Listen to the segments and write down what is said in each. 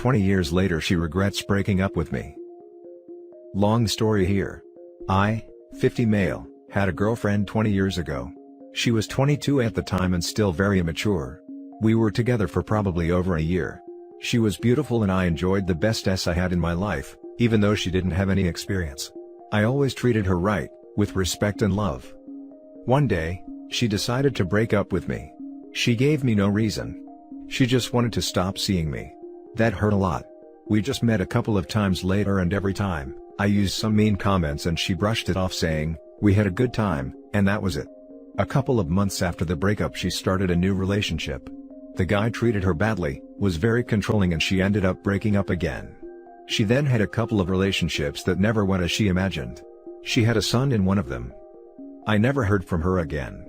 20 years later she regrets breaking up with me. Long story here. I, 50 male, had a girlfriend 20 years ago. She was 22 at the time and still very immature. We were together for probably over a year. She was beautiful and I enjoyed the best I had in my life, even though she didn't have any experience. I always treated her right, with respect and love. One day, she decided to break up with me. She gave me no reason. She just wanted to stop seeing me. That hurt a lot. We just met a couple of times later and every time, I used some mean comments and she brushed it off saying, "We had a good time," and that was it. A couple of months after the breakup she started a new relationship. The guy treated her badly, was very controlling and she ended up breaking up again. She then had a couple of relationships that never went as she imagined. She had a son in one of them. I never heard from her again.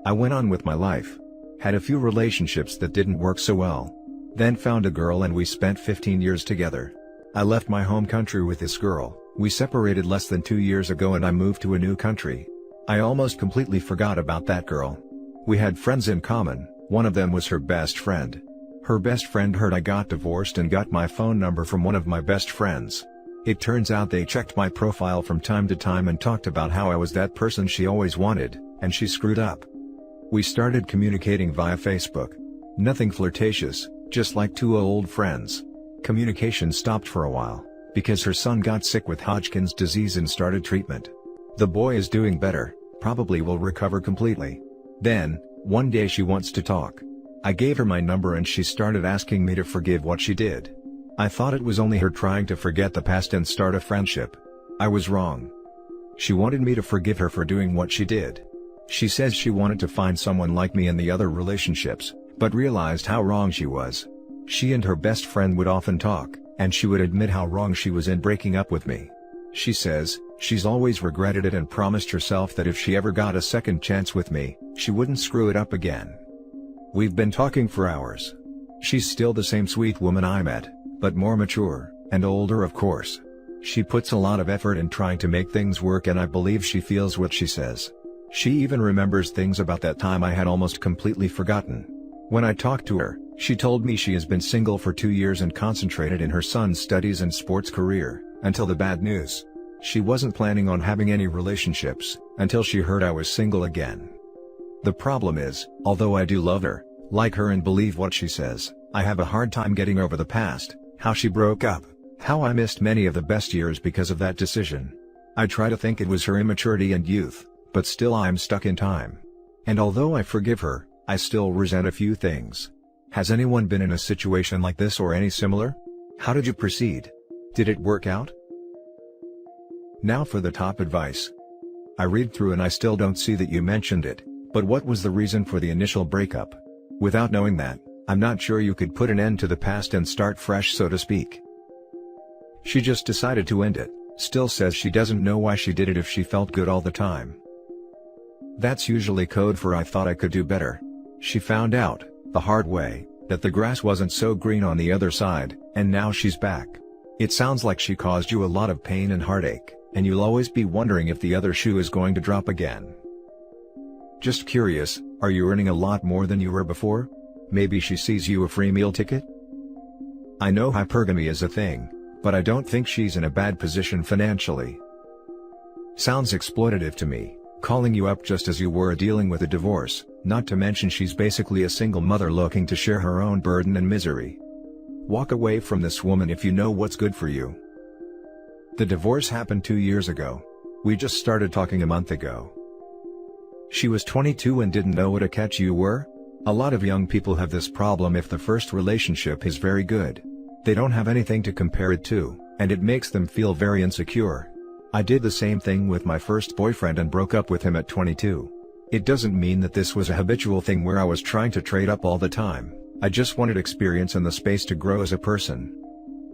I went on with my life. Had a few relationships that didn't work so well. Then found a girl and we spent 15 years together. I left my home country with this girl. We separated less than 2 years ago and I moved to a new country. I almost completely forgot about that girl. We had friends in common, one of them was her best friend. Her best friend heard I got divorced and got my phone number from one of my best friends. It turns out they checked my profile from time to time and talked about how I was that person she always wanted, and she screwed up. We started communicating via Facebook. Nothing flirtatious, just like two old friends. Communication stopped for a while, because her son got sick with Hodgkin's disease and started treatment. The boy is doing better, probably will recover completely. Then, one day she wants to talk. I gave her my number and she started asking me to forgive what she did. I thought it was only her trying to forget the past and start a friendship. I was wrong. She wanted me to forgive her for doing what she did. She says she wanted to find someone like me in the other relationships, but realized how wrong she was. She and her best friend would often talk, and she would admit how wrong she was in breaking up with me. She says, she's always regretted it and promised herself that if she ever got a second chance with me, she wouldn't screw it up again. We've been talking for hours. She's still the same sweet woman I met, but more mature, and older of course. She puts a lot of effort in trying to make things work and I believe she feels what she says. She even remembers things about that time I had almost completely forgotten. When I talked to her, she told me she has been single for 2 years and concentrated in her son's studies and sports career, until the bad news. She wasn't planning on having any relationships, until she heard I was single again. The problem is, although I do love her, like her and believe what she says, I have a hard time getting over the past, how she broke up, how I missed many of the best years because of that decision. I try to think it was her immaturity and youth, but still I'm stuck in time. And although I forgive her, I still resent a few things. Has anyone been in a situation like this or any similar? How did you proceed? Did it work out? Now for the top advice. I read through and I still don't see that you mentioned it, but what was the reason for the initial breakup? Without knowing that, I'm not sure you could put an end to the past and start fresh, so to speak. She just decided to end it, still says she doesn't know why she did it if she felt good all the time. That's usually code for I thought I could do better. She found out, the hard way, that the grass wasn't so green on the other side, and now she's back. It sounds like she caused you a lot of pain and heartache, and you'll always be wondering if the other shoe is going to drop again. Just curious, are you earning a lot more than you were before? Maybe she sees you a free meal ticket? I know hypergamy is a thing, but I don't think she's in a bad position financially. Sounds exploitative to me, calling you up just as you were dealing with a divorce, not to mention she's basically a single mother looking to share her own burden and misery. Walk away from this woman if you know what's good for you. The divorce happened 2 years ago. We just started talking a month ago. She was 22 and didn't know what a catch you were? A lot of young people have this problem if the first relationship is very good. They don't have anything to compare it to, and it makes them feel very insecure. I did the same thing with my first boyfriend and broke up with him at 22. It doesn't mean that this was a habitual thing where I was trying to trade up all the time. I just wanted experience and the space to grow as a person.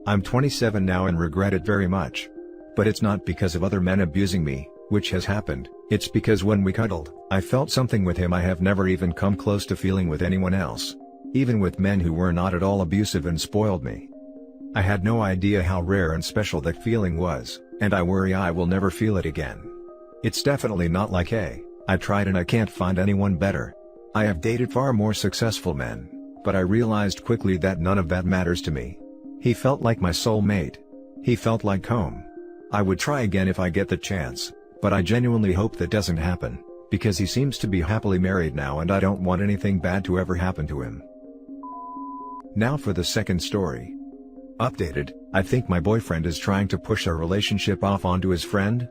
I'm 27 now and regret it very much. But it's not because of other men abusing me, which has happened, it's because when we cuddled, I felt something with him I have never even come close to feeling with anyone else. Even with men who were not at all abusive and spoiled me. I had no idea how rare and special that feeling was, and I worry I will never feel it again. It's definitely not like hey, I tried and I can't find anyone better. I have dated far more successful men, but I realized quickly that none of that matters to me. He felt like my soulmate. He felt like home. I would try again if I get the chance, but I genuinely hope that doesn't happen, because he seems to be happily married now and I don't want anything bad to ever happen to him. Now for the second story. Updated, I think my boyfriend is trying to push our relationship off onto his friend.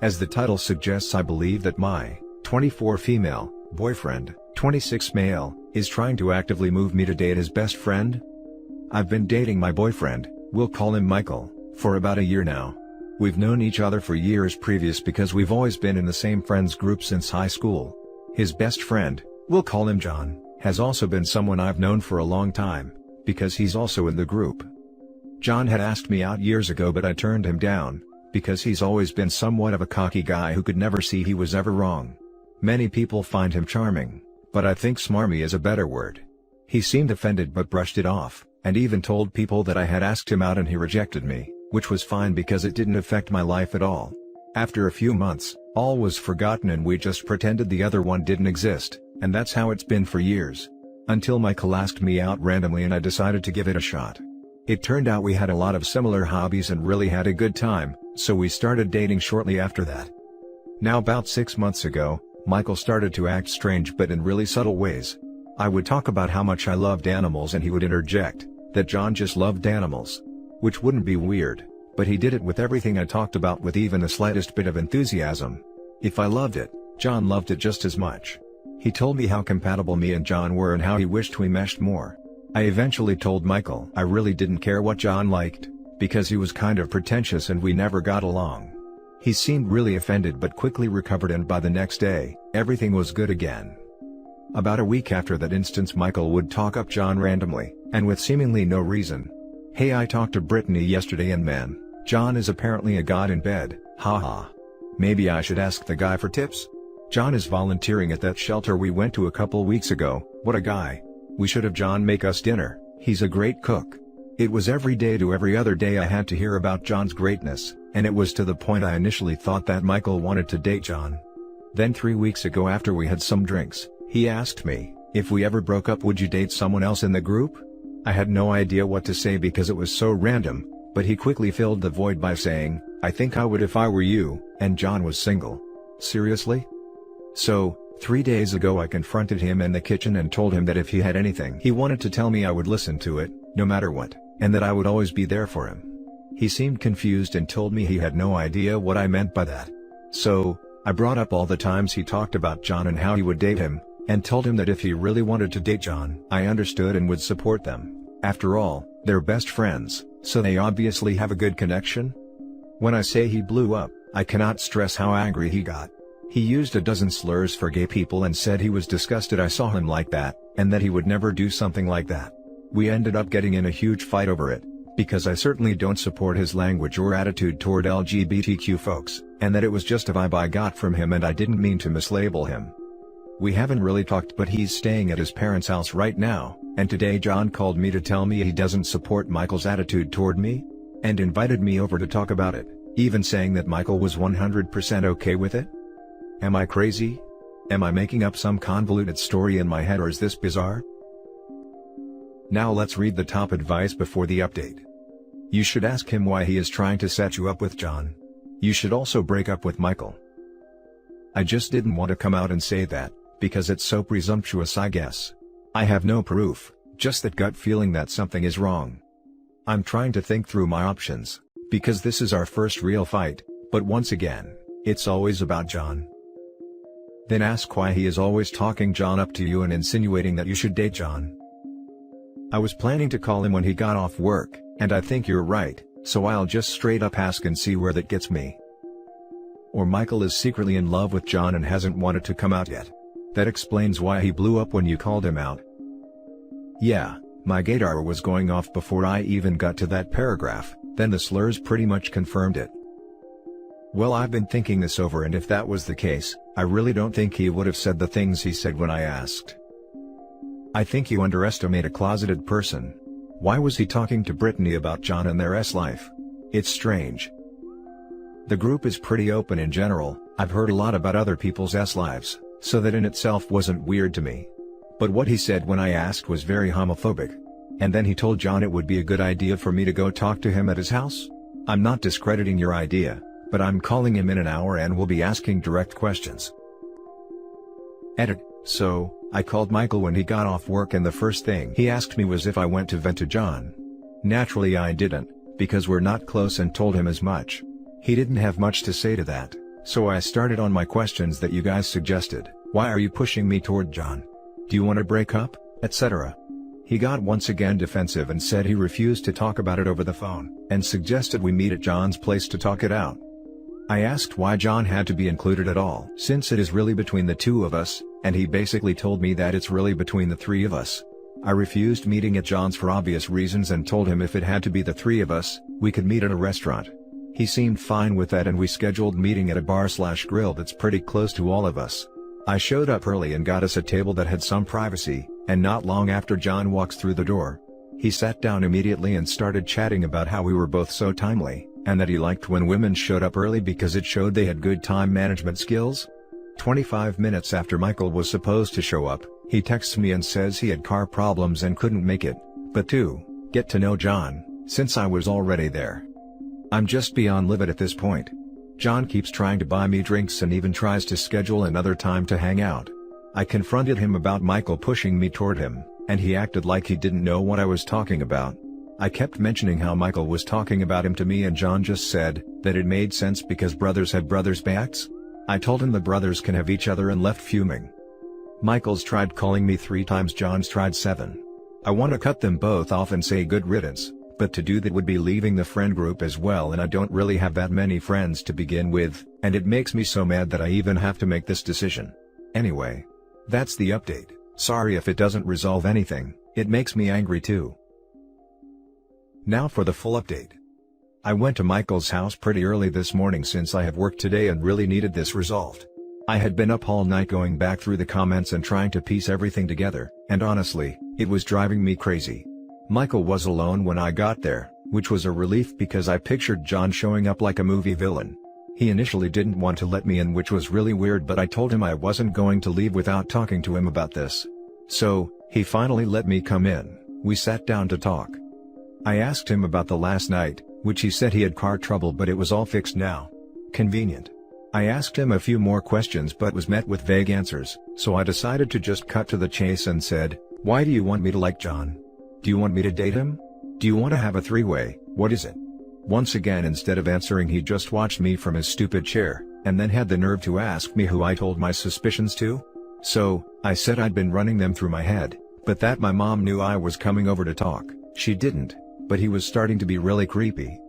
As the title suggests, I believe that my 24 female boyfriend, 26 male, is trying to actively move me to date his best friend. I've been dating my boyfriend, we'll call him Michael, for about a year now. We've known each other for years previous because we've always been in the same friends group since high school. His best friend, we'll call him John, has also been someone I've known for a long time, because he's also in the group. John had asked me out years ago but I turned him down, because he's always been somewhat of a cocky guy who could never see he was ever wrong. Many people find him charming, but I think smarmy is a better word. He seemed offended but brushed it off, and even told people that I had asked him out and he rejected me, which was fine because it didn't affect my life at all. After a few months, all was forgotten and we just pretended the other one didn't exist, and that's how it's been for years. Until Michael asked me out randomly and I decided to give it a shot. It turned out we had a lot of similar hobbies and really had a good time, so we started dating shortly after that. Now about 6 months ago, Michael started to act strange but in really subtle ways. I would talk about how much I loved animals and he would interject that John just loved animals. Which wouldn't be weird, but he did it with everything I talked about with even the slightest bit of enthusiasm. If I loved it, John loved it just as much. He told me how compatible me and John were and how he wished we meshed more. I eventually told Michael I really didn't care what John liked, because he was kind of pretentious and we never got along. He seemed really offended but quickly recovered and by the next day, everything was good again. About a week after that instance Michael would talk up John randomly, and with seemingly no reason. Hey, I talked to Brittany yesterday and man, John is apparently a god in bed, haha. Maybe I should ask the guy for tips? John is volunteering at that shelter we went to a couple weeks ago. What a guy. We should have John make us dinner, he's a great cook. It was every day to every other day I had to hear about John's greatness, and it was to the point I initially thought that Michael wanted to date John. Then 3 weeks ago after we had some drinks, he asked me, if we ever broke up would you date someone else in the group? I had no idea what to say because it was so random, but he quickly filled the void by saying, I think I would if I were you, and John was single. Seriously? So, 3 days ago I confronted him in the kitchen and told him that if he had anything he wanted to tell me I would listen to it, no matter what, and that I would always be there for him. He seemed confused and told me he had no idea what I meant by that. So, I brought up all the times he talked about John and how he would date him, and told him that if he really wanted to date John, I understood and would support them. After all, they're best friends, so they obviously have a good connection. When I say he blew up, I cannot stress how angry he got. He used a dozen slurs for gay people and said he was disgusted I saw him like that, and that he would never do something like that. We ended up getting in a huge fight over it, because I certainly don't support his language or attitude toward LGBTQ folks, and that it was just a vibe I got from him and I didn't mean to mislabel him. We haven't really talked but he's staying at his parents' house right now, and today John called me to tell me he doesn't support Michael's attitude toward me, and invited me over to talk about it, even saying that Michael was 100% okay with it. Am I crazy? Am I making up some convoluted story in my head or is this bizarre? Now let's read the top advice before the update. You should ask him why he is trying to set you up with John. You should also break up with Michael. I just didn't want to come out and say that, because it's so presumptuous I guess. I have no proof, just that gut feeling that something is wrong. I'm trying to think through my options, because this is our first real fight, but once again, it's always about John. Then ask why he is always talking John up to you and insinuating that you should date John. I was planning to call him when he got off work, and I think you're right, so I'll just straight up ask and see where that gets me. Or Michael is secretly in love with John and hasn't wanted to come out yet. That explains why he blew up when you called him out. Yeah, my gaydar was going off before I even got to that paragraph, then the slurs pretty much confirmed it. Well, I've been thinking this over and if that was the case, I really don't think he would have said the things he said when I asked. I think you underestimate a closeted person. Why was he talking to Brittany about John and their life? It's strange. The group is pretty open in general, I've heard a lot about other people's lives, so that in itself wasn't weird to me. But what he said when I asked was very homophobic. And then he told John it would be a good idea for me to go talk to him at his house? I'm not discrediting your idea, but I'm calling him in an hour and will be asking direct questions. Edit. So, I called Michael when he got off work and the first thing he asked me was if I went to vent to John. Naturally I didn't, because we're not close, and told him as much. He didn't have much to say to that, so I started on my questions that you guys suggested. Why are you pushing me toward John? Do you want to break up, etc.? He got once again defensive and said he refused to talk about it over the phone, and suggested we meet at John's place to talk it out. I asked why John had to be included at all, since it is really between the two of us, and he basically told me that it's really between the three of us. I refused meeting at John's for obvious reasons and told him if it had to be the three of us, we could meet at a restaurant. He seemed fine with that and we scheduled meeting at a bar/grill that's pretty close to all of us. I showed up early and got us a table that had some privacy, and not long after John walks through the door. He sat down immediately and started chatting about how we were both so timely, and that he liked when women showed up early because it showed they had good time management skills. 25 minutes after Michael was supposed to show up, he texts me and says he had car problems and couldn't make it, but to get to know John, since I was already there. I'm just beyond livid at this point. John keeps trying to buy me drinks and even tries to schedule another time to hang out. I confronted him about Michael pushing me toward him, and he acted like he didn't know what I was talking about. I kept mentioning how Michael was talking about him to me and John just said that it made sense because brothers have brothers' backs. I told him the brothers can have each other and left fuming. Michael's tried calling me 3 times, John's tried 7. I want to cut them both off and say good riddance, but to do that would be leaving the friend group as well, and I don't really have that many friends to begin with, and it makes me so mad that I even have to make this decision. Anyway, that's the update. Sorry if it doesn't resolve anything, it makes me angry too. Now for the full update. I went to Michael's house pretty early this morning since I have worked today and really needed this resolved. I had been up all night going back through the comments and trying to piece everything together, and honestly, it was driving me crazy. Michael was alone when I got there, which was a relief because I pictured John showing up like a movie villain. He initially didn't want to let me in, which was really weird, but I told him I wasn't going to leave without talking to him about this. So, he finally let me come in. We sat down to talk. I asked him about the last night, which he said he had car trouble but it was all fixed now. Convenient. I asked him a few more questions but was met with vague answers, so I decided to just cut to the chase and said, "Why do you want me to like John? Do you want me to date him? Do you want to have a three-way, what is it?" Once again, instead of answering, he just watched me from his stupid chair, and then had the nerve to ask me who I told my suspicions to. So, I said I'd been running them through my head, but that my mom knew I was coming over to talk. She didn't, but he was starting to be really creepy.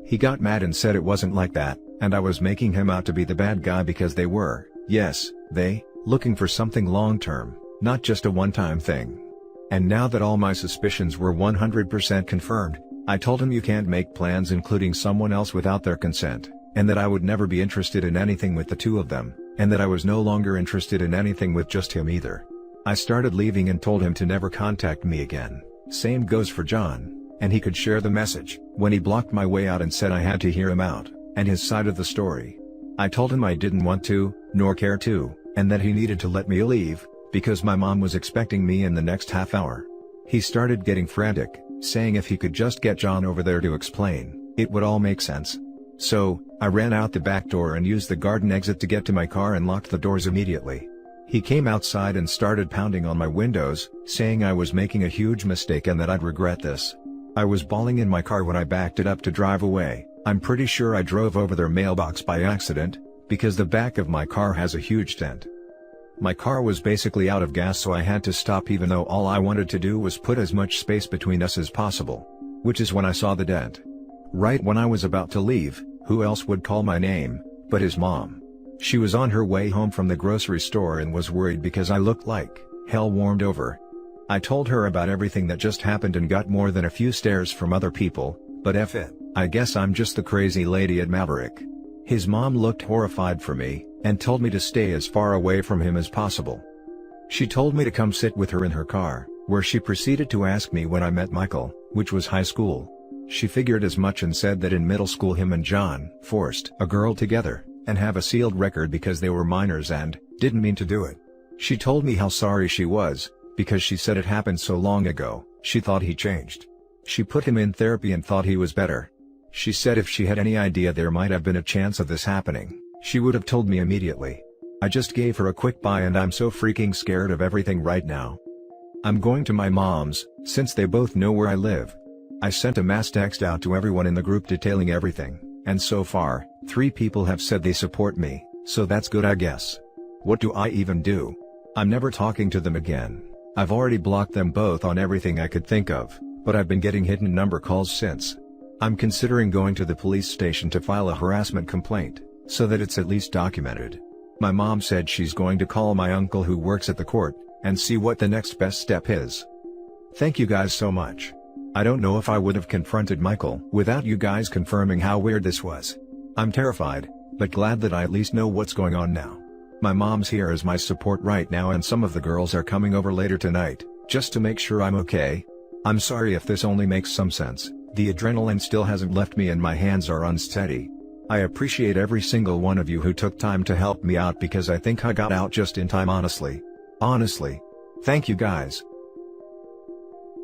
He got mad and said it wasn't like that, and I was making him out to be the bad guy because they were, yes, they, looking for something long-term, not just a one-time thing. And now that all my suspicions were 100% confirmed, I told him you can't make plans including someone else without their consent, and that I would never be interested in anything with the two of them, and that I was no longer interested in anything with just him either. I started leaving and told him to never contact me again. Same goes for John, and he could share the message, when he blocked my way out and said I had to hear him out, and his side of the story. I told him I didn't want to, nor care to, and that he needed to let me leave, because my mom was expecting me in the next half hour. He started getting frantic, saying if he could just get John over there to explain, it would all make sense. So, I ran out the back door and used the garden exit to get to my car and locked the doors immediately. He came outside and started pounding on my windows, saying I was making a huge mistake and that I'd regret this. I was bawling in my car when I backed it up to drive away. I'm pretty sure I drove over their mailbox by accident, because the back of my car has a huge dent. My car was basically out of gas, so I had to stop even though all I wanted to do was put as much space between us as possible. Which is when I saw the dent. Right when I was about to leave, who else would call my name, but his mom. She was on her way home from the grocery store and was worried because I looked like hell warmed over. I told her about everything that just happened and got more than a few stares from other people, but F it, I guess I'm just the crazy lady at Maverick. His mom looked horrified for me, and told me to stay as far away from him as possible. She told me to come sit with her in her car, where she proceeded to ask me when I met Michael, which was high school. She figured as much and said that in middle school him and John forced a girl together, and have a sealed record because they were minors and didn't mean to do it. She told me how sorry she was, because she said it happened so long ago, She thought he changed. She put him in therapy and thought he was better. She said if she had any idea there might have been a chance of this happening, she would have told me immediately. I just gave her a quick bye and I'm so freaking scared of everything right now. I'm going to my mom's, since they both know where I live. I sent a mass text out to everyone in the group detailing everything, and so far, 3 people have said they support me, so that's good I guess. What do I even do? I'm never talking to them again. I've already blocked them both on everything I could think of, but I've been getting hidden number calls since. I'm considering going to the police station to file a harassment complaint, so that it's at least documented. My mom said she's going to call my uncle who works at the court, and see what the next best step is. Thank you guys so much. I don't know if I would have confronted Michael without you guys confirming how weird this was. I'm terrified, but glad that I at least know what's going on now. My mom's here as my support right now and some of the girls are coming over later tonight, just to make sure I'm okay. I'm sorry if this only makes some sense, the adrenaline still hasn't left me and my hands are unsteady. I appreciate every single one of you who took time to help me out because I think I got out just in time honestly. Honestly. Thank you guys.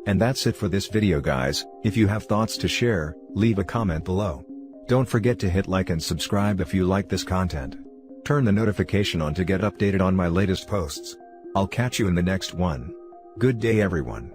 And that's it for this video guys. If you have thoughts to share, leave a comment below. Don't forget to hit like and subscribe if you like this content. Turn the notification on to get updated on my latest posts. I'll catch you in the next one. Good day everyone.